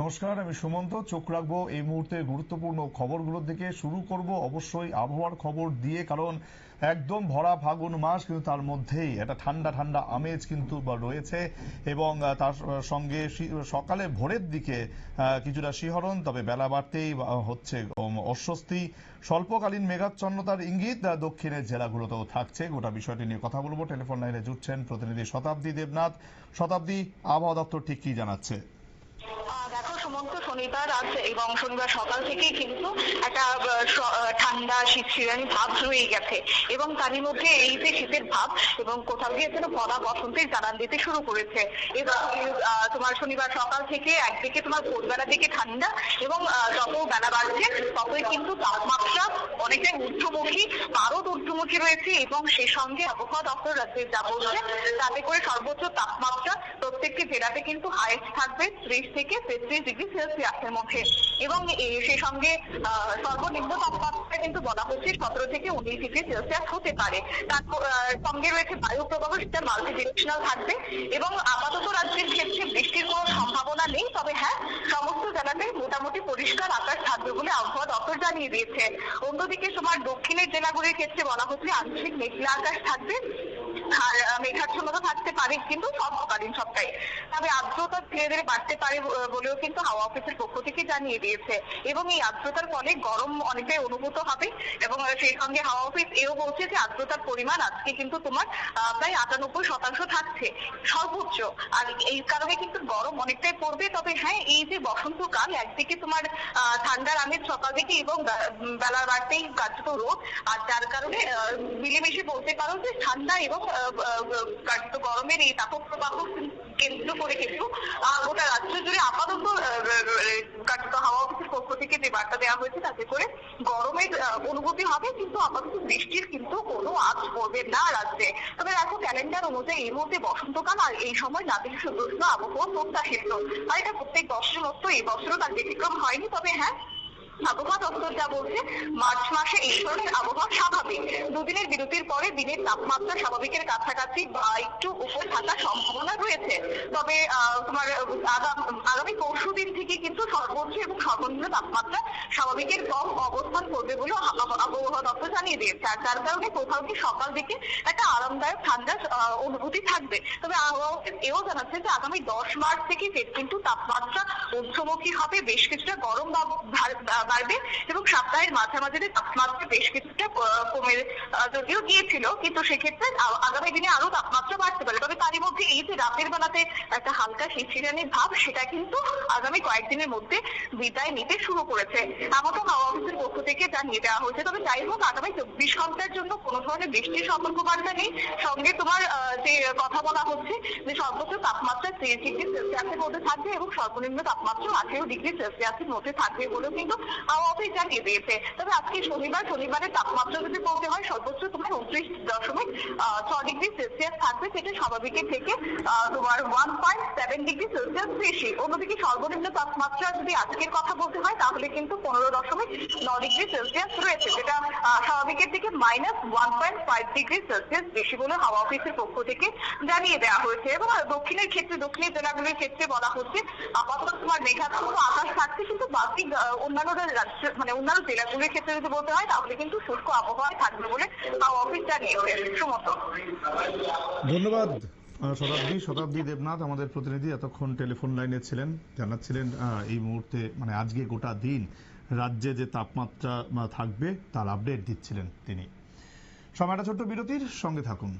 নমস্কার, আমি সুমন্ত। চোখ রাখবো এই মুহূর্তে গুরুত্বপূর্ণ খবরগুলোর দিকে। শুরু করব অবশ্যই আবহাওয়ার খবর দিয়ে, কারণ একদম ভরা ফাগুন মাস, কিন্তু তার মধ্যেই একটা ঠান্ডা ঠান্ডা আমেজ কিন্তু রয়েছে এবং তার সঙ্গে সকালে ভোরের দিকে কিছুটা শিহরণ, তবে বেলা বাড়তেই হচ্ছে অস্বস্তি। স্বল্পকালীন মেঘাচ্ছন্নতার ইঙ্গিত দক্ষিণের জেলাগুলোতেও থাকছে। গোটা বিষয়টি নিয়ে কথা বলবো। টেলিফোন লাইনে জুটছেন প্রতিনিধি শতাব্দী দেবনাথ। শতাব্দী, আবহাওয়া দপ্তর ঠিক কি জানাচ্ছে? দেখো সুমন্ত, শনিবার রাত এবং শনিবার সকাল থেকেই কিন্তু একটা ঠান্ডা শীতশিরানি ভাব রয়ে গেছে এবং তারই মধ্যে এই যে শীতের ভাব এবং কোথাও গিয়ে যেন ভরা বসন্তের জানান দিতে শুরু করেছে। এবং তোমার শনিবার সকাল থেকে একদিকে তোমার ভোরবেলার দিকে ঠান্ডা এবং যত বেলা বাড়ছে ততই কিন্তু তাপমাত্রা অনেকটাই ঊর্ধ্বমুখী, পারদ ঊর্ধ্বমুখী রয়েছে এবং সেই সঙ্গে আবহাওয়া দপ্তর রাজ্যে যা বলছে তাতে করে সর্বোচ্চ তাপমাত্রা প্রত্যেকটি জেলাতে কিন্তু হাইস্ট থাকবে 30 থেকে 33 ডিগ্রি সেলসিয়াসের মধ্যে এবং সেই সঙ্গে সর্বনিম্ন তাপমাত্রা কিন্তু বলা হচ্ছে 17 থেকে 19 ডিগ্রি সেলসিয়াস হতে পারে। তার সঙ্গে রয়েছে বায়ু প্রবাহ, সেটা মাল্টি ডিরেকশনাল থাকবে এবং আপাতত রাজ্যের ক্ষেত্রে বৃষ্টির কোনো সম্ভাবনা নেই। তবে হ্যাঁ, সমস্ত জেলাতে মোটামুটি পরিষ্কার আকাশ থাকবে বলে আবহাওয়া দপ্তর জানিয়ে দিয়েছে। অন্যদিকে তোমার দক্ষিণের জেলাগুলির ক্ষেত্রে বলা হচ্ছে আংশিক মেঘলা আকাশ থাকবে আর মেঘাচ্ছন্নতা থাকতে পারে কিন্তু স্বল্পকালীন সবটাই। তবে আর্দ্রতা ধীরে ধীরে বাড়তে পারে বলেও কিন্তু হাওয়া অফিসের পক্ষ থেকে জানিয়ে দিয়েছে এবং এই আর্দ্রতার ফলে গরম অনেকটাই অনুভূত হবে এবং সেই সঙ্গে হাওয়া অফিস এও বলছে যে আর্দ্রতার পরিমাণ আজকে কিন্তু তোমার প্রায় 98% থাকছে সর্বোচ্চ। আর এই কারণে কিন্তু গরম অনেকটাই পড়বে। তবে হ্যাঁ, এই যে বসন্তকাল, একদিকে তোমার ঠান্ডার আমেজ সকাল থেকে এবং বেলা বাড়তেই কার্যত রোদ, আর যার কারণে মিলেমিশে বলতে পারো যে ঠান্ডা এবং কার্যত গরমের এই তাপপ্রবাহ কেন্দ্র করে কিন্তু গোটা রাজ্য জুড়ে আপাতত কার্যত হাওয়া অফিসের পক্ষ থেকে যে বার্তা দেওয়া হয়েছে তাতে করে গরমের অনুভূতি হবে, কিন্তু আপাতত বৃষ্টির কিন্তু কোনো আঁচ পড়বে না রাজ্যে। তবে দেখো, ক্যালেন্ডার অনুযায়ী এই মুহূর্তে বসন্তকাল আর এই সময় নাতিশীতোষ্ণ আবহাওয়া প্রত্যাশিত, আর এটা প্রত্যেক বছরের মতো এই বছরও তার ব্যতিক্রম হয়নি। তবে হ্যাঁ, আবহাওয়া দপ্তর যা বলছে মার্চ মাসে এই ধরনের আবহাওয়া স্বাভাবিক। দুদিনের বিরতির পরে দিনের তাপমাত্রা স্বাভাবিকের কাছাকাছি বা একটু উপরে থাকার সম্ভাবনা রয়েছে। তবে তোমার আগামী পরশু দিন থেকে কিন্তু সর্বোচ্চ এবং সর্বনিম্ন তাপমাত্রা স্বাভাবিকের কম অবস্থান করবে বলে আবহাওয়া দপ্তর জানিয়ে দিয়েছে। আর যার কারণে কোথাও কি সকাল দিকে একটা আরামদায়ক ঠান্ডার অনুভূতি থাকবে। তবে আবহাওয়া এও জানাচ্ছে যে আগামী 10 মার্চ থেকে কিন্তু তাপমাত্রা ঊর্ধ্বমুখী হবে, বেশ কিছুটা গরম বাড়বে এবং সপ্তাহের মাঝামাঝি তাপমাত্রা বেশ কিছুটা কমে যদিও গিয়েছিল, কিন্তু সেক্ষেত্রে আগামী দিনে আরো তাপমাত্রা বাড়তে পারে। তবে তারই মধ্যে এই যে রাতের বেলাতে একটা হালকা শীতশীরানির ভাব, সেটা কিন্তু আগামী কয়েকদিনের মধ্যে বিদায় নিতে শুরু করেছে, এমনটা হাওয়া অফিসের পক্ষ থেকে জানিয়ে দেওয়া হয়েছে। তবে যাই হোক, আগামী 24 ঘন্টার জন্য কোনো ধরনের বৃষ্টির সতর্কবার্তা নেই। সঙ্গে তোমার যে কথা বলা হচ্ছে যে সর্বোচ্চ তাপমাত্রা 30 ডিগ্রি সেলসিয়াসের মধ্যে থাকবে এবং সর্বনিম্ন তাপমাত্রা 18 ডিগ্রি সেলসিয়াসের মধ্যে থাকবে বলেও কিন্তু হাওয়া অফিস জানিয়ে দিয়েছে। তবে আজকে শনিবারের তাপমাত্রা যদি বলতে হয়, সর্বোচ্চ তোমার 29.6 ডিগ্রি সেলসিয়াস থাকবে, সেটা স্বাভাবিকের থেকে তোমার 1.7 ডিগ্রি সেলসিয়াস বেশি। অন্যদিকে সর্বনিম্ন তাপমাত্রা যদি আজকের কথা বলতে হয় তাহলে কিন্তু 15.9 ডিগ্রি সেলসিয়াস রয়েছে, যেটা স্বাভাবিকের থেকে -1.5 ডিগ্রি সেলসিয়াস বেশি বলে হাওয়া অফিসের পক্ষ থেকে জানিয়ে দেওয়া হয়েছে। এবং দক্ষিণের জেলাগুলির ক্ষেত্রে বলা হচ্ছে আপাতত তোমার মেঘাচ্ছন্ন আকাশ থাকছে, কিন্তু বাকি অন্যান্য জেলাগুলির ক্ষেত্রে যদি বলতে হয় তাহলে কিন্তু শুষ্ক আবহাওয়া থাকবে বলে হাওয়া অফিস জানিয়েছে। সুমন্ত, ধন্যবাদ। শতাব্দী দেবনাথ আমাদের প্রতিনিধি এতক্ষণ টেলিফোন লাইনে ছিলেন, জানাচ্ছিলেন এই মুহূর্তে মানে আজকে গোটা দিন রাজ্যে যে তাপমাত্রা থাকবে তার আপডেট দিচ্ছিলেন তিনি। সময়টা ছোট্ট বিরতির, সঙ্গে থাকুন।